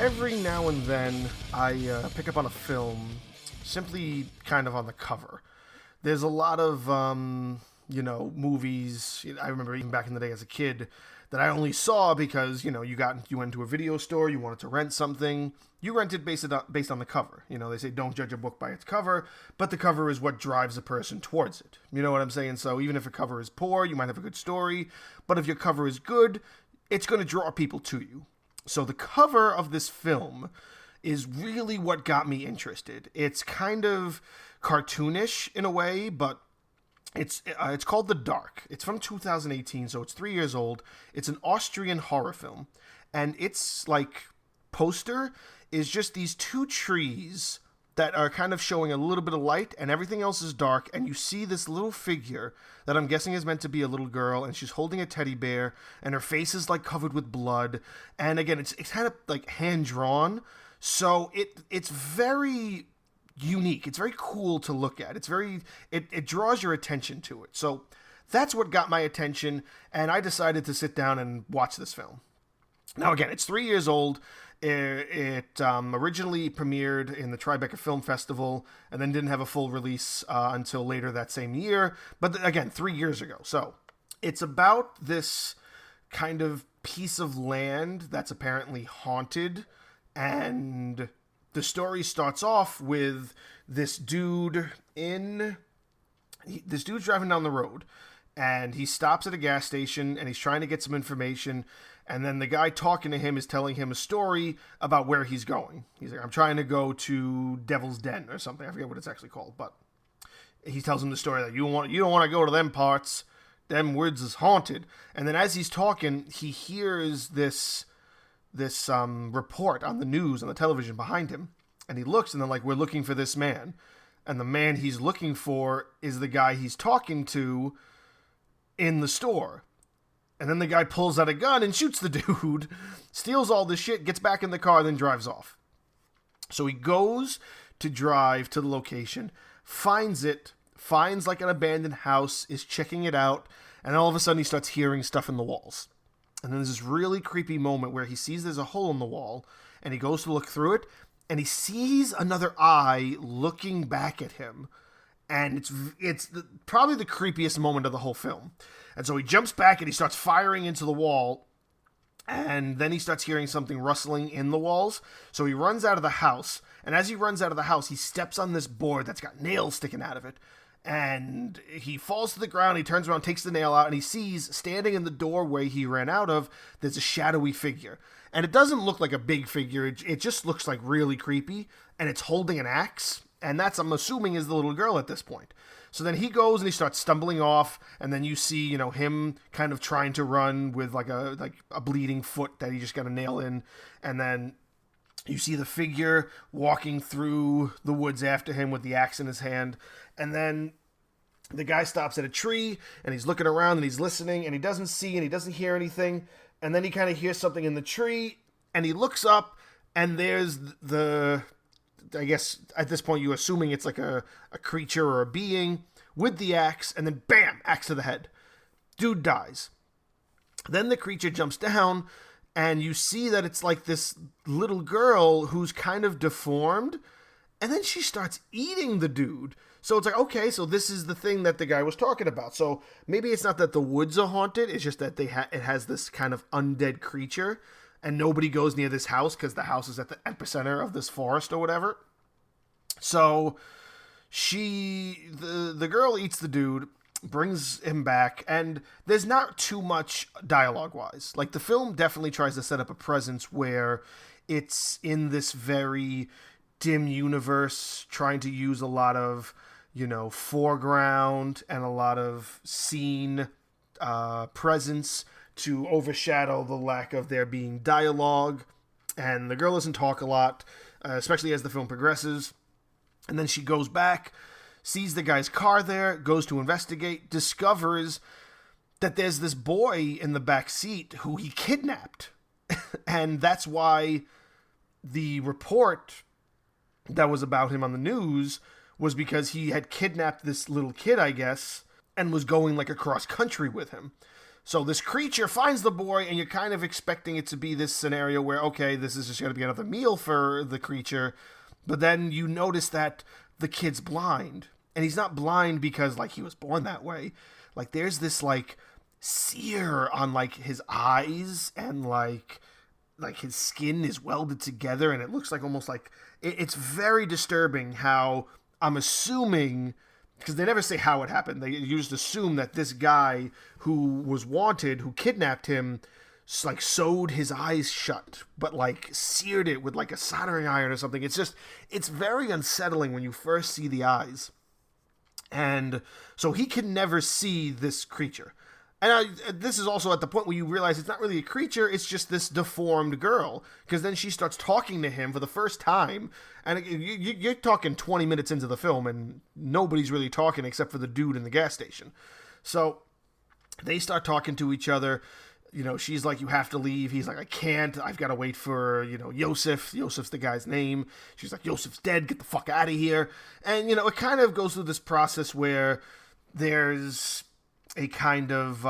every now and then I pick up on a film simply kind of on the cover. There's a lot of, movies. I remember even back in the day as a kid that I only saw because, you went to a video store, you wanted to rent something. You rented based on the cover. They say don't judge a book by its cover, but the cover is what drives a person towards it. You know what I'm saying? So even if a cover is poor, you might have a good story, but if your cover is good, it's going to draw people to you. So the cover of this film is really what got me interested. It's kind of cartoonish in a way, but it's called The Dark. It's from 2018, so it's 3 years old. It's an Austrian horror film, and its poster is just these two trees that are kind of showing a little bit of light, and everything else is dark, and you see this little figure that I'm guessing is meant to be a little girl, and she's holding a teddy bear, and her face is covered with blood, and again, it's kind of hand-drawn, so it's very unique. It's very cool to look at. It draws your attention to it. So that's what got my attention, and I decided to sit down and watch this film. Now, again, it's 3 years old. It originally premiered in the Tribeca Film Festival and then didn't have a full release until later that same year. But again, 3 years ago. So it's about this kind of piece of land that's apparently haunted. And the story starts off with this dude dude's driving down the road. And he stops at a gas station and he's trying to get some information. And then the guy talking to him is telling him a story about where he's going. He's like, I'm trying to go to Devil's Den or something. I forget what it's actually called. But he tells him the story that you don't want to go to them parts. Them woods is haunted. And then as he's talking, he hears this report on the news, on the television behind him. And he looks and they're we're looking for this man. And the man he's looking for is the guy he's talking to in the store. And then the guy pulls out a gun and shoots the dude, steals all the shit, gets back in the car, then drives off. So he goes to drive to the location, finds an abandoned house, is checking it out, and all of a sudden he starts hearing stuff in the walls. And then there's this really creepy moment where he sees there's a hole in the wall, and he goes to look through it, and he sees another eye looking back at him. And it's probably the creepiest moment of the whole film. And so he jumps back and he starts firing into the wall. And then he starts hearing something rustling in the walls. So he runs out of the house. And as he runs out of the house, he steps on this board that's got nails sticking out of it. And he falls to the ground. He turns around, takes the nail out, and he sees, standing in the doorway he ran out of, there's a shadowy figure. And it doesn't look like a big figure. It just looks really creepy. And it's holding an axe. And that's, I'm assuming, is the little girl at this point. So then he goes and he starts stumbling off, and then you see, him kind of trying to run with a bleeding foot that he just got a nail in, and then you see the figure walking through the woods after him with the axe in his hand, and then the guy stops at a tree, and he's looking around, and he's listening, and he doesn't see and he doesn't hear anything, and then he kind of hears something in the tree, and he looks up, and there's I guess at this point you're assuming it's a creature or a being with the axe, and then bam, axe to the head. Dude dies. Then the creature jumps down, and you see that it's this little girl who's kind of deformed, and then she starts eating the dude. So it's okay, so this is the thing that the guy was talking about. So maybe it's not that the woods are haunted, it's just that it has this kind of undead creature, and nobody goes near this house because the house is at the epicenter of this forest or whatever. So the girl eats the dude, brings him back, and there's not too much dialogue-wise. The film definitely tries to set up a presence where it's in this very dim universe, trying to use a lot of, foreground and a lot of scene presence to overshadow the lack of there being dialogue. And the girl doesn't talk a lot, especially as the film progresses. And then she goes back, sees the guy's car there, goes to investigate, discovers that there's this boy in the back seat who he kidnapped. And that's why the report that was about him on the news was because he had kidnapped this little kid, I guess, and was going across country with him. So this creature finds the boy, and you're kind of expecting it to be this scenario where, okay, this is just going to be another meal for the creature. But then you notice that the kid's blind. And he's not blind because, like, he was born that way. Like, there's this, like, sear on, like, his eyes, and, like his skin is welded together, and it looks like almost like... It's very disturbing how I'm assuming... Because they never say how it happened. They just assume that this guy who was wanted, who kidnapped him, like sewed his eyes shut, but like seared it with like a soldering iron or something. It's very unsettling when you first see the eyes. And so he can never see this creature. And this is also at the point where you realize it's not really a creature, it's just this deformed girl. Because then she starts talking to him for the first time. And you're talking 20 minutes into the film, and nobody's really talking except for the dude in the gas station. So they start talking to each other. You know, she's like, you have to leave. He's like, I can't. I've got to wait for, Yosef. Yosef's the guy's name. She's like, Yosef's dead. Get the fuck out of here. And, it kind of goes through this process where there's a kind of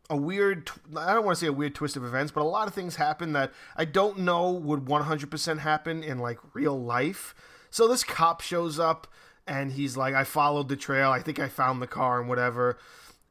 a weird, I don't want to say a weird twist of events, but a lot of things happen that I don't know would 100% happen in like real life. So this cop shows up and he's like, I followed the trail. I think I found the car and whatever.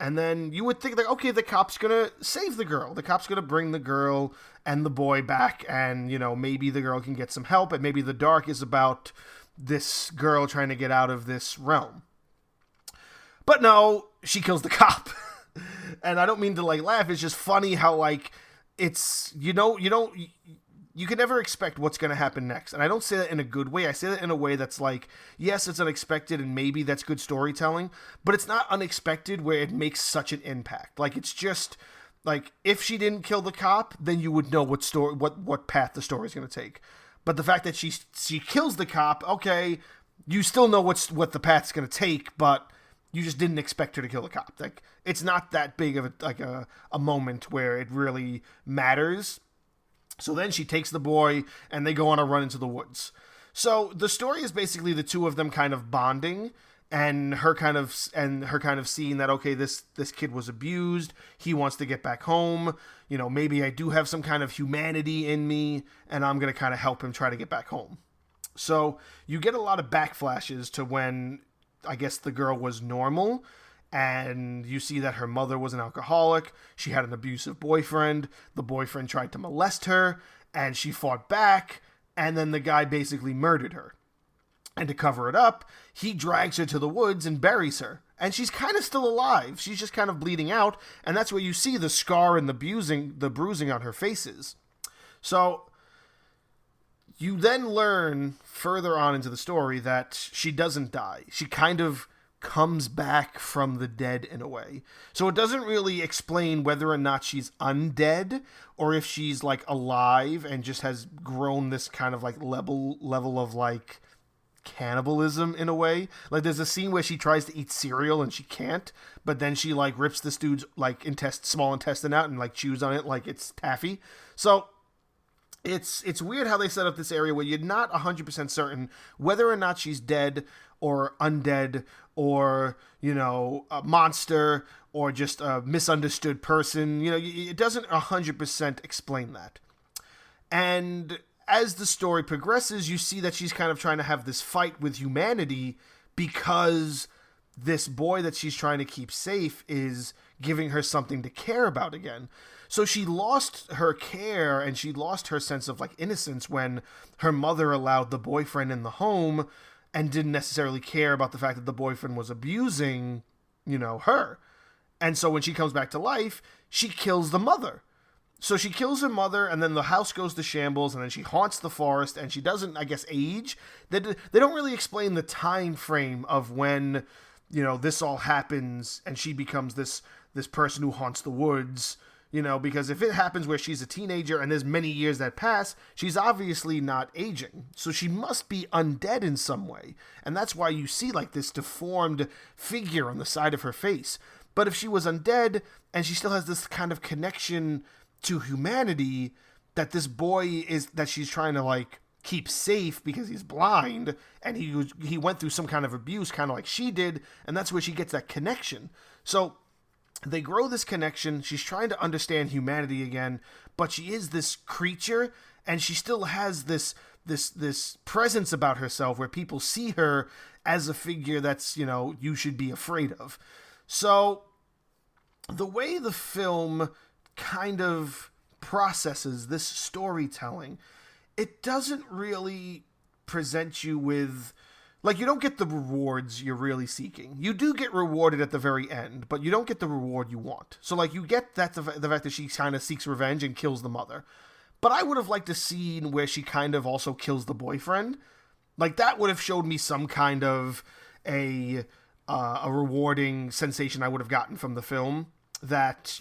And then you would think like, okay, the cop's going to save the girl. The cop's going to bring the girl and the boy back, and, maybe the girl can get some help, and maybe the dark is about this girl trying to get out of this realm. But no, she kills the cop. And I don't mean to like laugh. It's just funny how like it's, you can never expect what's going to happen next. And I don't say that in a good way. I say that in a way that's like, yes, it's unexpected and maybe that's good storytelling, but it's not unexpected where it makes such an impact. Like, it's just like, if she didn't kill the cop, then you would know what path the story is going to take. But the fact that she kills the cop, okay, you still know what the path's going to take, but you just didn't expect her to kill the cop. Like, it's not that big of a moment where it really matters. So then she takes the boy and they go on a run into the woods. So the story is basically the two of them kind of bonding, and her kind of seeing that, okay, this kid was abused. He wants to get back home. Maybe I do have some kind of humanity in me, and I'm going to kind of help him try to get back home. So you get a lot of backflashes to when, I guess, the girl was normal, and you see that her mother was an alcoholic. She had an abusive boyfriend. The boyfriend tried to molest her, and she fought back, and then the guy basically murdered her. And to cover it up, he drags her to the woods and buries her. And she's kind of still alive. She's just kind of bleeding out, and that's where you see the scar and the bruising on her faces. So you then learn further on into the story that she doesn't die. She kind of comes back from the dead in a way. So it doesn't really explain whether or not she's undead or if she's like alive and just has grown this kind of like level of like cannibalism in a way. Like, there's a scene where she tries to eat cereal and she can't, but then she like rips this dude's like small intestine out and like chews on it like it's taffy. So it's weird how they set up this area where you're not 100% certain whether or not she's dead or undead or, a monster or just a misunderstood person. It doesn't 100% explain that. And as the story progresses, you see that she's kind of trying to have this fight with humanity because this boy that she's trying to keep safe is giving her something to care about again. So she lost her care and she lost her sense of like innocence when her mother allowed the boyfriend in the home and didn't necessarily care about the fact that the boyfriend was abusing, her. And so when she comes back to life, she kills the mother. So she kills her mother, and then the house goes to shambles, and then she haunts the forest, and she doesn't, I guess, age. They don't really explain the time frame of when, this all happens, and she becomes this person who haunts the woods, because if it happens where she's a teenager and there's many years that pass, she's obviously not aging. So she must be undead in some way. And that's why you see like this deformed figure on the side of her face. But if she was undead and she still has this kind of connection to humanity that this boy is, that she's trying to like keep safe because he's blind and he went through some kind of abuse kind of like she did, and that's where she gets that connection. So They grow this connection. She's trying to understand humanity again, but she is this creature, and she still has this presence about herself where people see her as a figure that's, you should be afraid of. So the way the film kind of processes this storytelling, it doesn't really present you with, like, you don't get the rewards you're really seeking. You do get rewarded at the very end, but you don't get the reward you want. So, like, you get that the fact that she kind of seeks revenge and kills the mother. But I would have liked a scene where she kind of also kills the boyfriend. Like, that would have showed me some kind of a rewarding sensation I would have gotten from the film that,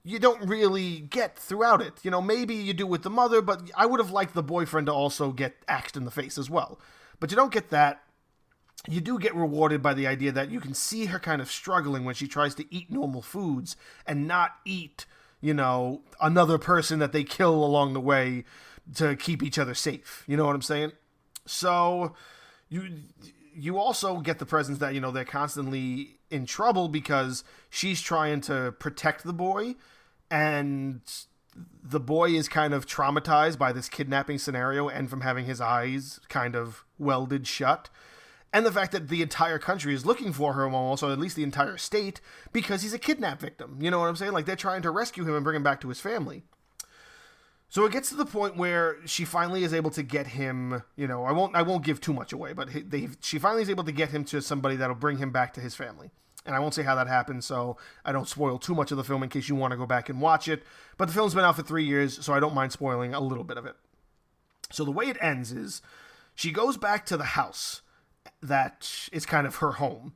you don't really get throughout it. Maybe you do with the mother, but I would have liked the boyfriend to also get axed in the face as well. But you don't get that. You do get rewarded by the idea that you can see her kind of struggling when she tries to eat normal foods and not eat, another person that they kill along the way to keep each other safe. You know what I'm saying? So you also get the presence that, they're constantly in trouble because she's trying to protect the boy, and the boy is kind of traumatized by this kidnapping scenario and from having his eyes kind of welded shut. And the fact that the entire country is looking for him, almost, or at least the entire state, because he's a kidnap victim. You know what I'm saying? Like, they're trying to rescue him and bring him back to his family. So it gets to the point where she finally is able to get him, I won't give too much away, but she finally is able to get him to somebody that'll bring him back to his family. And I won't say how that happens, so I don't spoil too much of the film in case you want to go back and watch it. But the film's been out for 3 years, so I don't mind spoiling a little bit of it. So the way it ends is she goes back to the house that is kind of her home.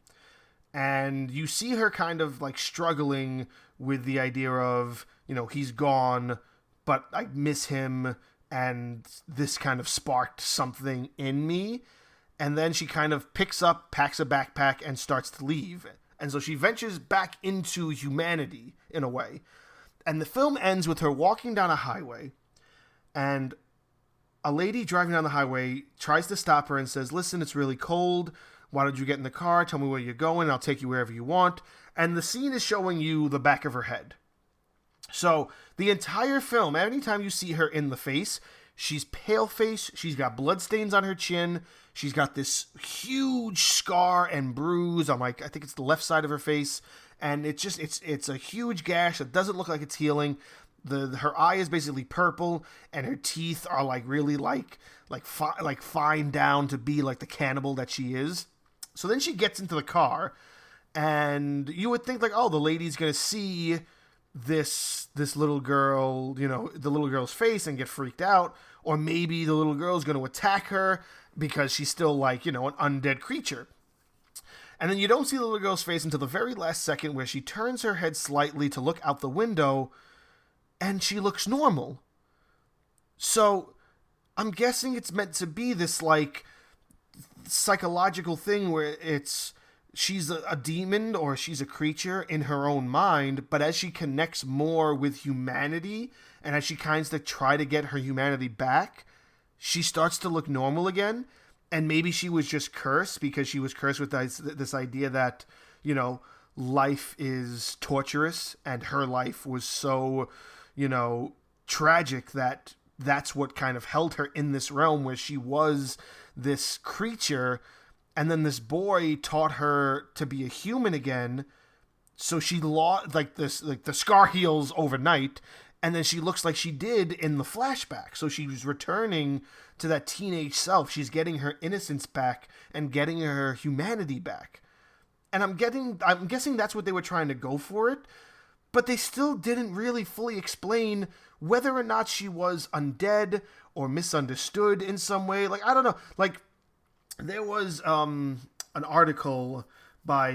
And you see her kind of like struggling with the idea of, he's gone, but I miss him, and this kind of sparked something in me. And then she kind of picks up, packs a backpack, and starts to leave. And so she ventures back into humanity, in a way. And the film ends with her walking down a highway, and a lady driving down the highway tries to stop her and says, "Listen, it's really cold. Why don't you get in the car? Tell me where you're going. I'll take you wherever you want." And the scene is showing you the back of her head. So the entire film, anytime you see her in the face, she's pale face, she's got bloodstains on her chin, she's got this huge scar and bruise on, like, I think it's the left side of her face, and it's a huge gash that doesn't look like it's healing. Her eye is basically purple, and her teeth are like really like fine down to be like the cannibal that she is. So then she gets into the car, and you would think, like, oh, the lady's gonna see this little girl, the little girl's face, and get freaked out, or maybe the little girl's gonna attack her because she's still like, an undead creature. And then you don't see the little girl's face until the very last second, where she turns her head slightly to look out the window, and she looks normal. So I'm guessing it's meant to be this like psychological thing where she's a demon, or she's a creature in her own mind, but as she connects more with humanity, and as she kind of try to get her humanity back, she starts to look normal again. And maybe she was just cursed, because she was cursed with this idea that, life is torturous, and her life was so, tragic that that's what kind of held her in this realm where she was this creature. And then this boy taught her to be a human again. So she lost, the scar heals overnight, and then she looks like she did in the flashback. So she was returning to that teenage self. She's getting her innocence back and getting her humanity back. And I'm guessing that's what they were trying to go for it. But they still didn't really fully explain whether or not she was undead or misunderstood in some way. Like, I don't know. Like, there was an article by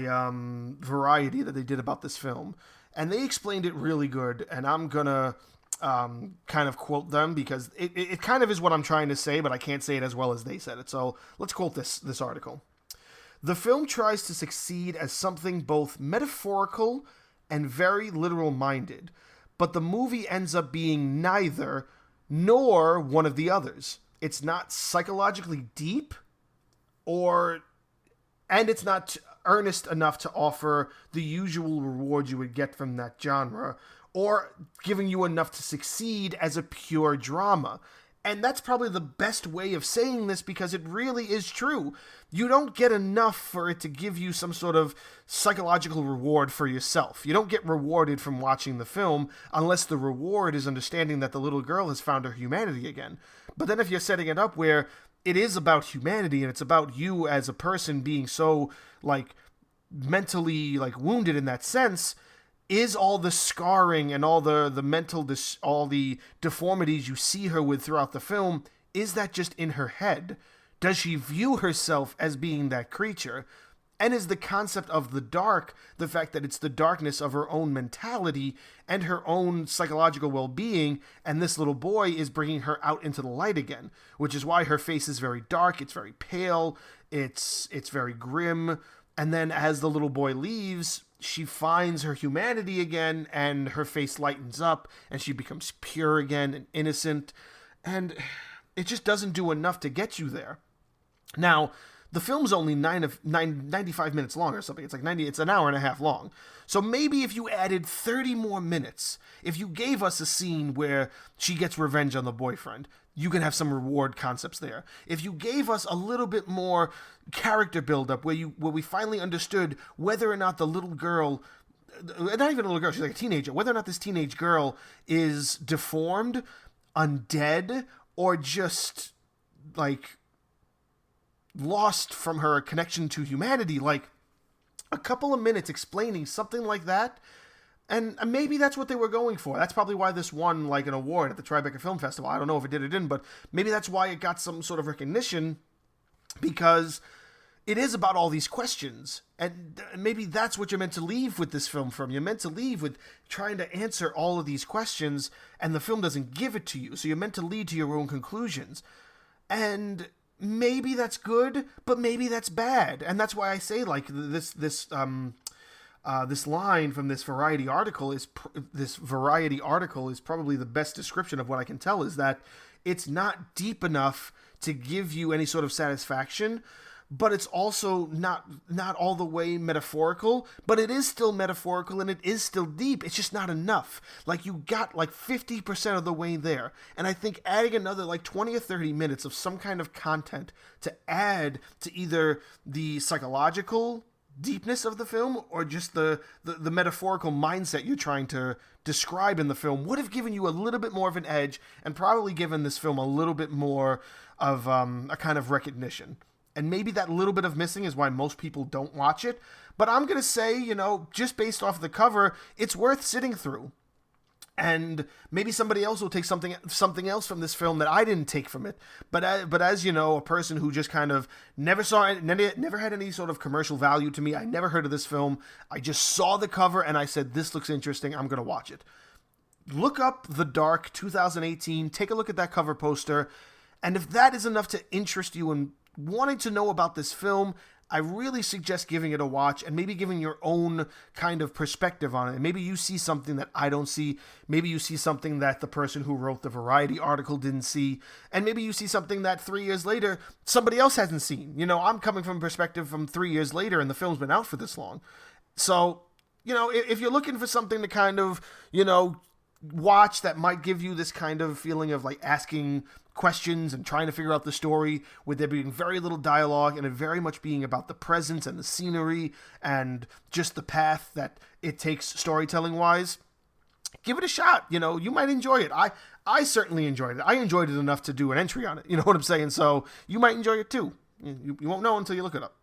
Variety that they did about this film, and they explained it really good, and I'm gonna kind of quote them, because it kind of is what I'm trying to say, but I can't say it as well as they said it. So let's quote this article. "The film tries to succeed as something both metaphorical and very literal-minded, but the movie ends up being neither nor one of the others. It's not psychologically deep, and it's not earnest enough to offer the usual reward you would get from that genre, or giving you enough to succeed as a pure drama. And that's probably the best way of saying this, because it really is true. You don't get enough for it to give you some sort of psychological reward for yourself. You don't get rewarded from watching the film unless the reward is understanding that the little girl has found her humanity again. But then if you're setting it up where it is about humanity and it's about you as a person being so, like, mentally, like, wounded in that sense, is all the scarring and all the mental, all the deformities you see her with throughout the film, is that just in her head? Does she view herself as being that creature? And is the concept of the dark the fact that it's the darkness of her own mentality and her own psychological well-being, and this little boy is bringing her out into the light again, which is why her face is very dark, it's very pale, it's very grim. And then as the little boy leaves, she finds her humanity again, and her face lightens up, and she becomes pure again and innocent. And it just doesn't do enough to get you there. Now, the film's only 95 minutes long or something. It's like it's an hour and a half long. So maybe if you added 30 more minutes, if you gave us a scene where she gets revenge on the boyfriend, you can have some reward concepts there. If you gave us a little bit more character buildup where we finally understood whether or not the little girl, not even a little girl, she's like a teenager, whether or not this teenage girl is deformed, undead, or just like lost from her connection to humanity, like a couple of minutes explaining something like that. And maybe that's what they were going for. That's probably why this won like an award at the Tribeca Film Festival. I don't know if it did or didn't, but maybe that's why it got some sort of recognition, because it is about all these questions. And maybe that's what you're meant to leave with this film from. You're meant to leave with trying to answer all of these questions, and the film doesn't give it to you. So you're meant to lead to your own conclusions. And maybe that's good, but maybe that's bad. And that's why I say like this line from this Variety article is probably the best description of what I can tell, is that it's not deep enough to give you any sort of satisfaction, but it's also not all the way metaphorical, but it is still metaphorical and it is still deep. It's just not enough. Like, you got like 50% of the way there. And I think adding another like 20 or 30 minutes of some kind of content to add to either the psychological deepness of the film or just the metaphorical mindset you're trying to describe in the film would have given you a little bit more of an edge, and probably given this film a little bit more of a kind of recognition. And maybe that little bit of missing is why most people don't watch it. But I'm going to say, just based off the cover, it's worth sitting through. And maybe somebody else will take something else from this film that I didn't take from it. But as you know, a person who just kind of never saw it, never had any sort of commercial value to me, I never heard of this film. I just saw the cover and I said, this looks interesting, I'm going to watch it. Look up The Dark 2018, take a look at that cover poster, and if that is enough to interest you in wanting to know about this film, I really suggest giving it a watch and maybe giving your own kind of perspective on it. Maybe you see something that I don't see. Maybe you see something that the person who wrote the Variety article didn't see. And maybe you see something that 3 years later somebody else hasn't seen. I'm coming from a perspective from 3 years later and the film's been out for this long. So, if you're looking for something to kind of, watch that might give you this kind of feeling of like asking questions and trying to figure out the story, with there being very little dialogue and it very much being about the presence and the scenery and just the path that it takes storytelling wise, give it a shot. You might enjoy it. I certainly enjoyed it. I enjoyed it enough to do an entry on it. You know what I'm saying? So you might enjoy it too. You won't know until you look it up.